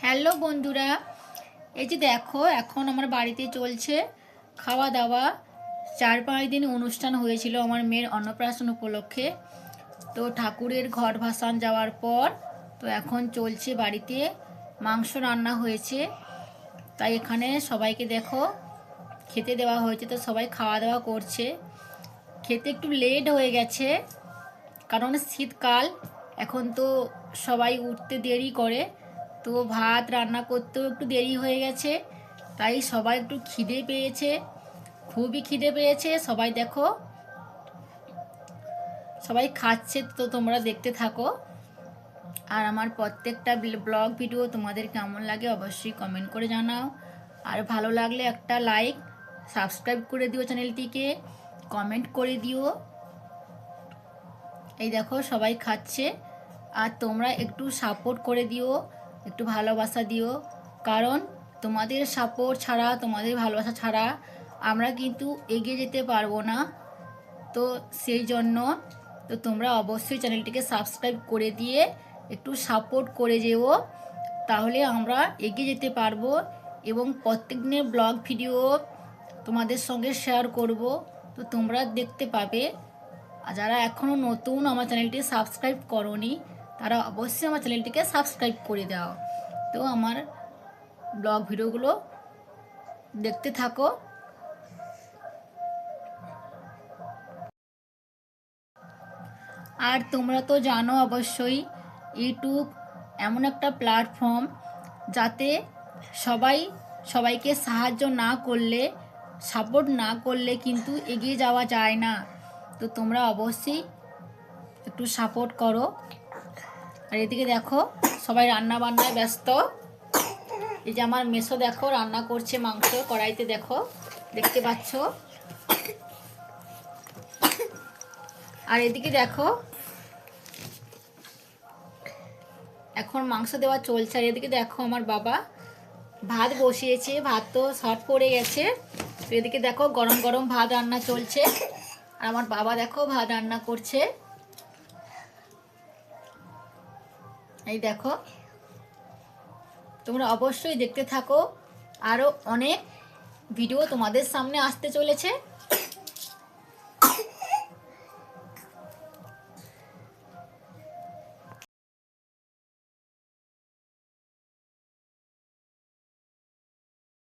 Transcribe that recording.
Hello বন্ধুরা, এই যে দেখো এখন আমার বাড়িতে চলছে খাওয়া দাওয়া। 4-5 দিন অনুষ্ঠান হয়েছিল আমার মেয়ের অন্নপ্রাশন উপলক্ষে। তো ঠাকুরের ঘট ভাসান যাওয়ার পর তো এখন চলছে বাড়িতে মাংস রান্না হয়েছে। তাই এখানে সবাইকে দেখো খেতে দেওয়া হয়েছে, তো সবাই খাওয়া দাওয়া করছে। খেতে একটু লেট হয়ে গেছে কারণ শীতকাল, এখন তো সবাই উঠতে দেরি করে, তো ভাত রান্না করতেও একটু দেরি হয়ে গেছে। তাই সবাই একটু খিদে পেয়েছে, খুবই খিদে পেয়েছে। সবাই দেখো সবাই খাচ্ছে, তো তোমরা দেখতে থাকো। আর আমার প্রত্যেকটা ব্লগ ভিডিও তোমাদের কেমন লাগে অবশ্যই কমেন্ট করে জানাও। আর ভালো লাগলে একটা লাইক, সাবস্ক্রাইব করে দিও চ্যানেলটিকে, কমেন্ট করে দিও। এই দেখো সবাই খাচ্ছে, আর তোমরা একটু সাপোর্ট করে দিও, একটু ভালোবাসা দিও, কারণ তোমাদের সাপোর্ট ছাড়া, তোমাদের ভালোবাসা ছাড়া আমরা কিন্তু এগিয়ে যেতে পারবো না। তো সেই জন্য তো তোমরা অবশ্যই চ্যানেলটিকে সাবস্ক্রাইব করে দিয়ে একটু সাপোর্ট করে যেও, তাহলে আমরা এগিয়ে যেতে পারবো এবং প্রত্যেক দিনের ব্লগ ভিডিও তোমাদের সঙ্গে শেয়ার করব, তো তোমরা দেখতে পাবে। আর যারা এখনও নতুন আমার চ্যানেলটি সাবস্ক্রাইব করোনি তারা অবশ্যই আমার চ্যানেলটিকে সাবস্ক্রাইব করে দাও। তো আমার ব্লগ ভিডিওগুলো দেখতে থাকো। আর তোমরা তো জানো অবশ্যই ইউটিউব এমন একটা প্ল্যাটফর্ম যাতে সবাই সবাইকে সাহায্য না করলে, সাপোর্ট না করলে কিন্তু এগিয়ে যাওয়া যায় না। তো তোমরা অবশ্যই একটু সাপোর্ট করো। আর এদিকে দেখো সবাই রান্না বান্নায় ব্যস্ত। এই যে আমার মেসো দেখো রান্না করছে মাংস কড়াইতে, দেখো দেখতে পাচ্ছ। আর এদিকে দেখো এখন মাংস দেওয়া চলছে। আর এদিকে দেখো আমার বাবা ভাত বসিয়েছে, ভাত তো শর্ট পড়ে গেছে। তো এদিকে দেখো গরম গরম ভাত রান্না চলছে, আর আমার বাবা দেখো ভাত রান্না করছে। এই দেখো তোমরা অবশ্যই দেখতে থাকো, আরও অনেক ভিডিও তোমাদের সামনে আসতে চলেছে।